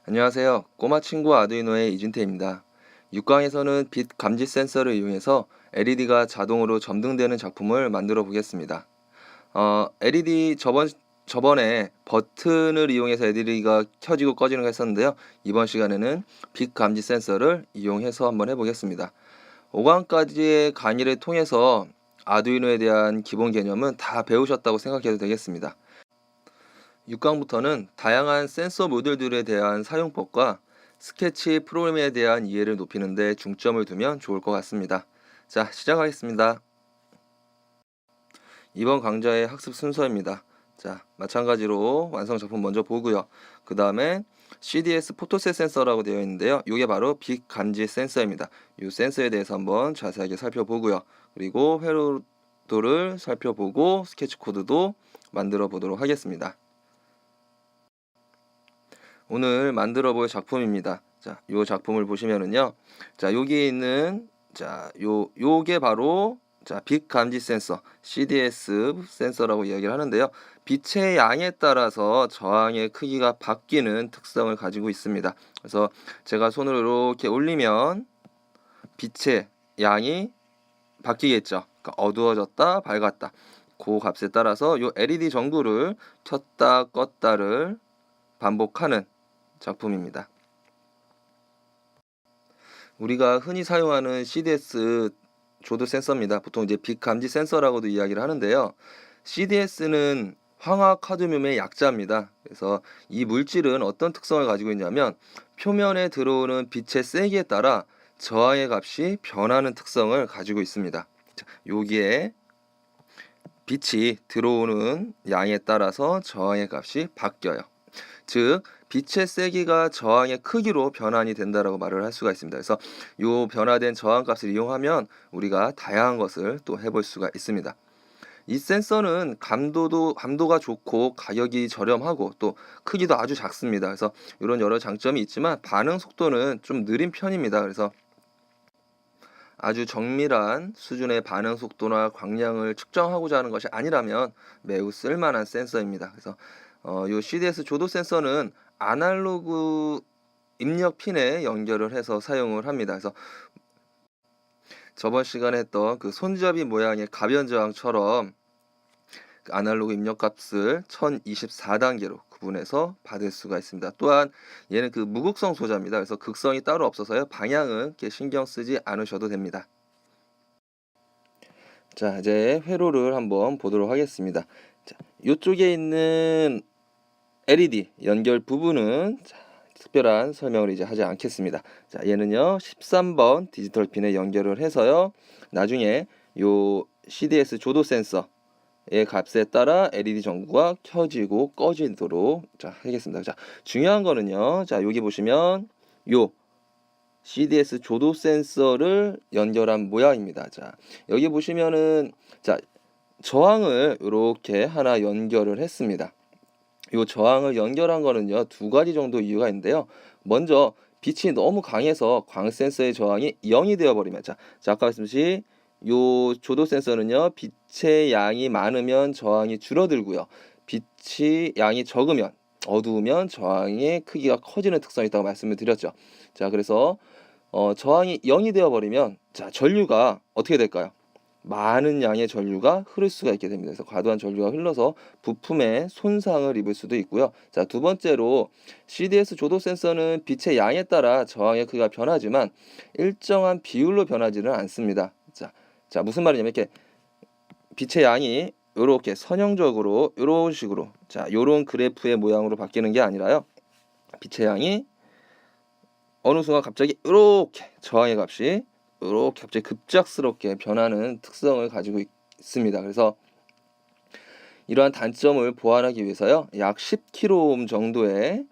안녕하세요. 꼬마 친구 아두이노의 이준태입니다. 6강에서는 빛 감지 센서를 이용해서 LED가 자동으로 점등되는 작품을 만들어 보겠습니다. LED 저번에 버튼을 이용해서 LED가 켜지고 꺼지는 거 했었는데요. 이번 시간에는 빛 감지 센서를 이용해서 한번 해보겠습니다. 5강까지의 강의를 통해서 아두이노에 대한 기본 개념은 다 배우셨다고 생각해도 되겠습니다. 6강부터는 다양한 센서 모듈들에 대한 사용법과 스케치 프로그램에 대한 이해를 높이는 데 중점을 두면 좋을 것 같습니다. 자, 시작하겠습니다. 이번 강좌의 학습 순서입니다. 자, 마찬가지로 완성 작품 먼저 보고요. 그 다음에 CDS 포토셋 센서라고 되어 있는데요. 이게 바로 빛 감지 센서입니다. 이 센서에 대해서 한번 자세하게 살펴보고요. 그리고 회로도를 살펴보고 스케치 코드도 만들어 보도록 하겠습니다. 오늘 만들어 볼 작품입니다. 자, 요 작품을 보시면은요. 자, 여기에 있는 요게 바로 빛 감지 센서, CDS 센서라고 이야기를 하는데요. 빛의 양에 따라서 저항의 크기가 바뀌는 특성을 가지고 있습니다. 그래서 제가 손을 이렇게 올리면 빛의 양이 바뀌겠죠. 그러니까 어두워졌다, 밝았다. 그 값에 따라서 요 LED 전구를 켰다, 껐다를 반복하는 작품입니다. 우리가 흔히 사용하는 CDS 조도 센서입니다. 보통 이제 빛 감지 센서라고도 이야기를 하는데요. CDS는 황화 카드뮴의 약자입니다. 그래서 이 물질은 어떤 특성을 가지고 있냐면 표면에 들어오는 빛의 세기에 따라 저항의 값이 변하는 특성을 가지고 있습니다. 여기에 빛이 들어오는 양에 따라서 저항의 값이 바뀌어요. 즉 빛의 세기가 저항의 크기로 변환이 된다라고 말을 할 수가 있습니다. 그래서 이 변화된 저항값을 이용하면 우리가 다양한 것을 또 해볼 수가 있습니다. 이 센서는 감도가 좋고 가격이 저렴하고 또 크기도 아주 작습니다. 그래서 이런 여러 장점이 있지만 반응 속도는 좀 느린 편입니다. 그래서 아주 정밀한 수준의 반응 속도나 광량을 측정하고자 하는 것이 아니라면 매우 쓸만한 센서입니다. 그래서 이 CDS 조도 센서는 아날로그 입력 핀에 연결을 해서 사용을 합니다. 그래서 저번 시간에 했던 그 손잡이 모양의 가변 저항처럼 그 아날로그 입력 값을 1024단계로 구분해서 받을 수가 있습니다. 또한 얘는 그 무극성 소자입니다. 그래서 극성이 따로 없어서요. 방향은 이렇게 신경 쓰지 않으셔도 됩니다. 자, 이제 회로를 한번 보도록 하겠습니다. 자, 이쪽에 있는 LED 연결 부분은 특별한 설명을 이제 하지 않겠습니다. 자, 얘는요 13번 디지털 핀에 연결을 해서요 나중에 요 CDS 조도 센서의 값에 따라 LED 전구가 켜지고 꺼지도록 하겠습니다. 자, 중요한 거는요, 자 여기 보시면 요 CDS 조도 센서를 연결한 모양입니다. 자, 여기 보시면은 저항을 이렇게 하나 연결을 했습니다. 이 저항을 연결한 거는요 두 가지 정도 이유가 있는데요. 먼저 빛이 너무 강해서 광 센서의 저항이 0이 되어 버리면 아까 말씀드렸듯이 요 조도 센서는요 빛의 양이 많으면 저항이 줄어들고요. 빛이 양이 적으면 어두우면 저항의 크기가 커지는 특성이 있다고 말씀을 드렸죠. 자, 그래서 저항이 0이 되어 버리면 전류가 어떻게 될까요? 많은 양의 전류가 흐를 수가 있게 됩니다. 그래서 과도한 전류가 흘러서 부품에 손상을 입을 수도 있고요. 자, 두 번째로 CDS 조도 센서는 빛의 양에 따라 저항의 크기가 변하지만 일정한 비율로 변하지는 않습니다. 자, 무슨 말이냐면 이렇게 빛의 양이 이렇게 선형적으로 이런 식으로 이런 그래프의 모양으로 바뀌는 게 아니라요. 빛의 양이 어느 순간 갑자기 이렇게 저항의 값이 이렇게 갑자기 급작스럽게 변하는 특성을 가지고 있습니다. 그래서 이러한 단점을 보완하기 위해서요, 약 10kΩ 정도의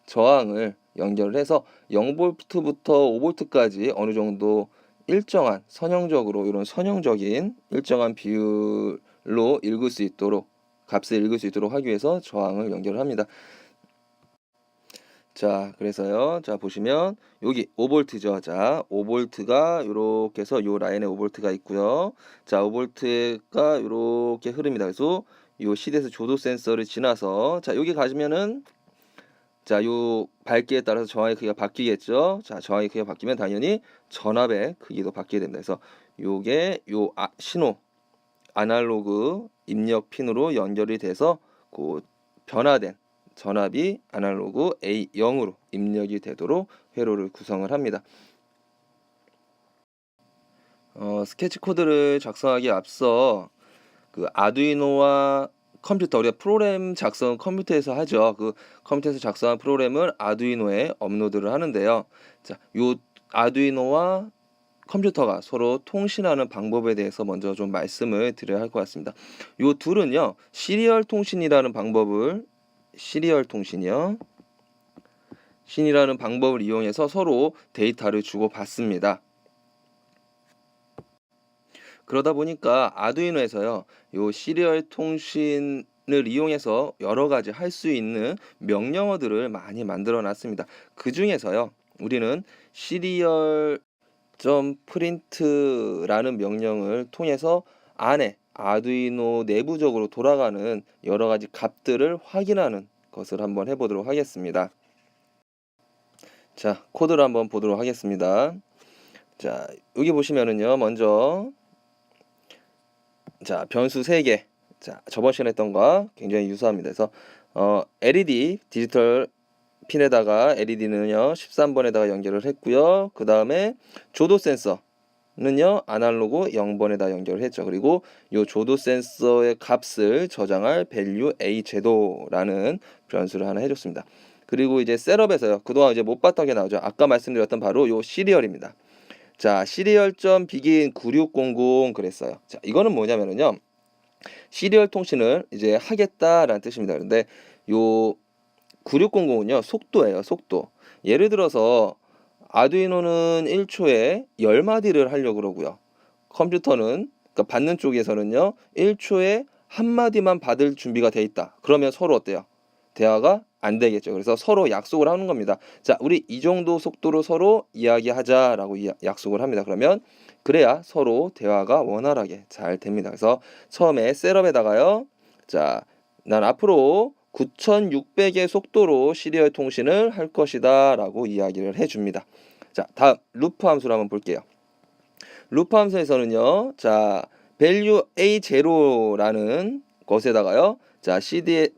저항을 연결을 해서 0V부터 5V까지 어느 정도 일정한 선형적으로 이런 선형적인 일정한 비율로 읽을 수 있도록 값을 읽을 수 있도록 하기 위해서 저항을 연결을 합니다. 자, 그래서요. 자, 보시면 여기 5V죠. 자, 5V가 이렇게 해서 요 라인에 5V가 있고요. 자, 5V가 이렇게 흐릅니다. 그래서 요 CDS 조도 센서를 지나서 여기 가시면은 자, 요 밝기에 따라서 저항의 크기가 바뀌겠죠. 자, 저항의 크기가 바뀌면 당연히 전압의 크기도 바뀌게 됩니다. 그래서 요게 신호 아날로그 입력 핀으로 연결이 돼서 그 변화된 전압이 아날로그 A0으로 입력이 되도록 회로를 구성을 합니다. 스케치 코드를 작성하기에 앞서 그 아두이노와 컴퓨터, 우리가 프로그램 작성 컴퓨터에서 하죠. 그 컴퓨터에서 작성한 프로그램을 아두이노에 업로드를 하는데요. 자, 요 아두이노와 컴퓨터가 서로 통신하는 방법에 대해서 먼저 좀 말씀을 드려야 할 것 같습니다. 요 둘은요, 시리얼 통신이라는 방법을 신이라는 방법을 이용해서 서로 데이터를 주고받습니다. 그러다 보니까 아두이노에서요, 요 시리얼 통신을 이용해서 여러 가지 할 수 있는 명령어들을 많이 만들어 놨습니다. 그 중에서요, 우리는 시리얼 .print라는 명령을 통해서 안에 아두이노 내부적으로 돌아가는 여러 가지 값들을 확인하는 것을 한번 해보도록 하겠습니다. 자, 코드를 한번 보도록 하겠습니다. 자, 여기 보시면은요, 먼저 자, 변수 3개. 자, 저번 시간에 했던 거와 굉장히 유사합니다. 그래서 LED 디지털 핀에다가 LED는요 13번에다가 연결을 했고요. 그 다음에 조도 센서는요 아날로그 0번에다 연결을 했죠. 그리고 이 조도 센서의 값을 저장할 value A 제도라는 변수를 하나 해줬습니다. 그리고 이제 셋업에서요, 그동안 이제 못 봤던 게 나오죠. 아까 말씀드렸던 바로 요 시리얼입니다. 자, 시리얼.begin 9600 그랬어요. 자, 이거는 뭐냐면은요, 시리얼 통신을 이제 하겠다라는 뜻입니다. 그런데 요 9600은요 속도예요. 속도. 예를 들어서 아두이노는 1초에 10마디를 하려고 그러고요. 컴퓨터는, 그러니까 받는 쪽에서는요 1초에 1마디만 받을 준비가 돼 있다. 그러면 서로 어때요? 대화가 안 되겠죠. 그래서 서로 약속을 하는 겁니다. 자, 우리 이 정도 속도로 서로 이야기하자라고 약속을 합니다. 그러면 그래야 서로 대화가 원활하게 잘 됩니다. 그래서 처음에 셋업에다가요, 자, 난 앞으로 9600의 속도로 시리얼 통신을 할 것이다 라고 이야기를 해줍니다. 자, 다음 루프 함수를 한번 볼게요. 루프 함수에서는요, 자, value A0라는 것에다가요, 자,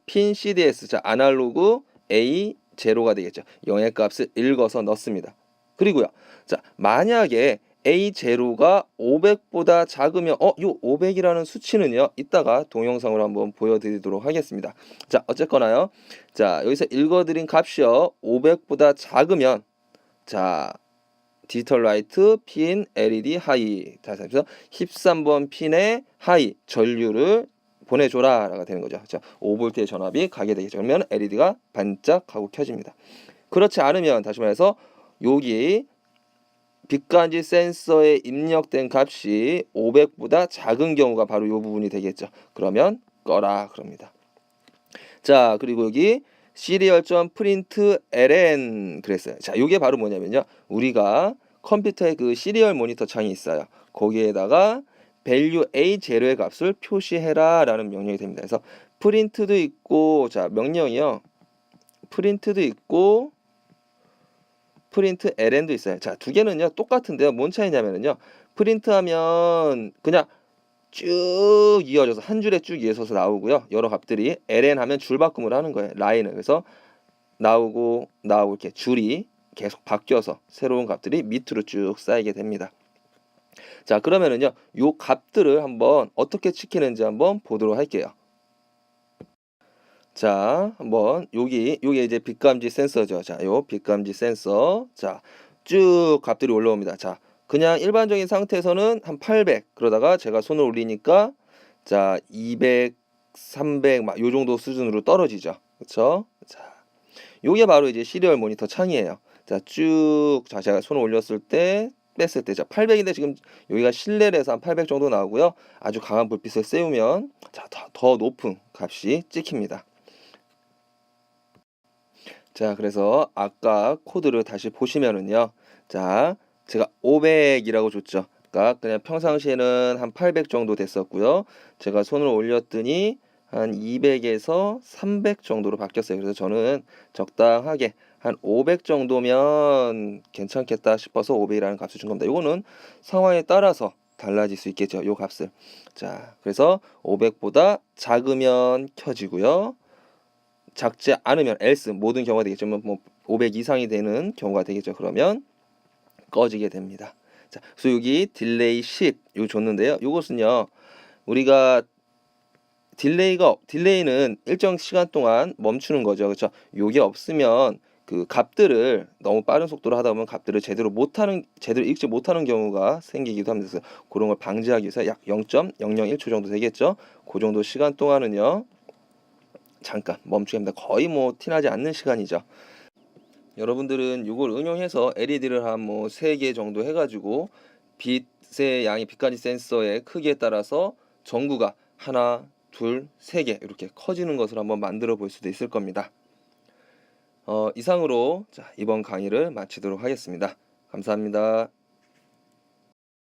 핀 CDS, 자, 아날로그 A0가 되겠죠. 0의 값을 읽어서 넣습니다. 그리고요, 자, 만약에 A0가 500보다 작으면 요 500이라는 수치는요 이따가 동영상으로 한번 보여드리도록 하겠습니다. 자, 어쨌거나요, 자, 여기서 읽어드린 값이요 500보다 작으면, 자, 디지털 라이트 핀 LED 하이, 다시 한번 13번 핀의 하이 전류를 보내줘라 라가 되는 거죠. 자, 5V의 전압이 가게 되겠죠. 그러면 LED가 반짝하고 켜집니다. 그렇지 않으면, 다시 말해서 여기 빛감지 센서에 입력된 값이 500보다 작은 경우가 바로 이 부분이 되겠죠. 그러면 꺼라 그럽니다. 자, 그리고 여기 serial.println 그랬어요. 자, 이게 바로 뭐냐면요, 우리가 컴퓨터에 그 시리얼 모니터 창이 있어요. 거기에다가 value A0의 값을 표시해라 라는 명령이 됩니다. 그래서 print도 있고, 자, 명령이요, print도 있고 println도 있어요. 자, 두 개는요 똑같은데요, 뭔 차이냐면요, 프린트하면 그냥 쭉 이어져서 한 줄에 쭉 이어져서 나오고요, 여러 값들이 ln 하면 줄바꿈을 하는 거예요. 라인을. 그래서 나오고 이렇게 줄이 계속 바뀌어서 새로운 값들이 밑으로 쭉 쌓이게 됩니다. 자, 그러면은요 요 값들을 한번 어떻게 지키는지 한번 보도록 할게요. 자, 한번 요게 이제 빛감지 센서죠. 자, 요 빛감지 센서, 자, 쭉 값들이 올라옵니다. 자, 그냥 일반적인 상태에서는 한 800, 그러다가 제가 손을 올리니까 자 200, 300 막 요 정도 수준으로 떨어지죠. 그쵸? 자, 요게 바로 이제 시리얼 모니터 창이에요. 자, 쭉, 자, 제가 손을 올렸을 때, 뺐을 때, 자, 800인데 지금 여기가 실내에서 한 800 정도 나오고요. 아주 강한 불빛을 쐬우면, 자, 더 높은 값이 찍힙니다. 자, 그래서 아까 코드를 다시 보시면은요, 자, 제가 500이라고 줬죠. 그러니까 그냥 평상시에는 한 800 정도 됐었고요. 제가 손을 올렸더니 한 200에서 300 정도로 바뀌었어요. 그래서 저는 적당하게 한 500 정도면 괜찮겠다 싶어서 500이라는 값을 준 겁니다. 이거는 상황에 따라서 달라질 수 있겠죠. 요 값을. 자, 그래서 500보다 작으면 켜지고요. 작지 않으면 else 모든 경우가 되겠죠. 뭐 500 이상이 되는 경우가 되겠죠. 그러면 꺼지게 됩니다. 자, 그래서 여기 딜레이 10 이거 줬는데요. 이것은요. 우리가 딜레이는 일정 시간 동안 멈추는 거죠. 그렇죠? 요게 없으면 그 값들을 너무 빠른 속도로 하다 보면 값들을 제대로 읽지 못하는 경우가 생기기도 합니다. 그래서 그런 걸 방지하기 위해서 약 0.001초 정도 되겠죠. 그 정도 시간 동안은요. 잠깐 멈추게 합니다. 거의 뭐 티나지 않는 시간이죠. 여러분들은 이걸 응용해서 LED를 한 뭐 3개 정도 해가지고 빛의 양이 빛까지 센서의 크기에 따라서 전구가 하나, 둘, 3개 이렇게 커지는 것을 한번 만들어 볼 수도 있을 겁니다. 이상으로 이번 강의를 마치도록 하겠습니다. 감사합니다.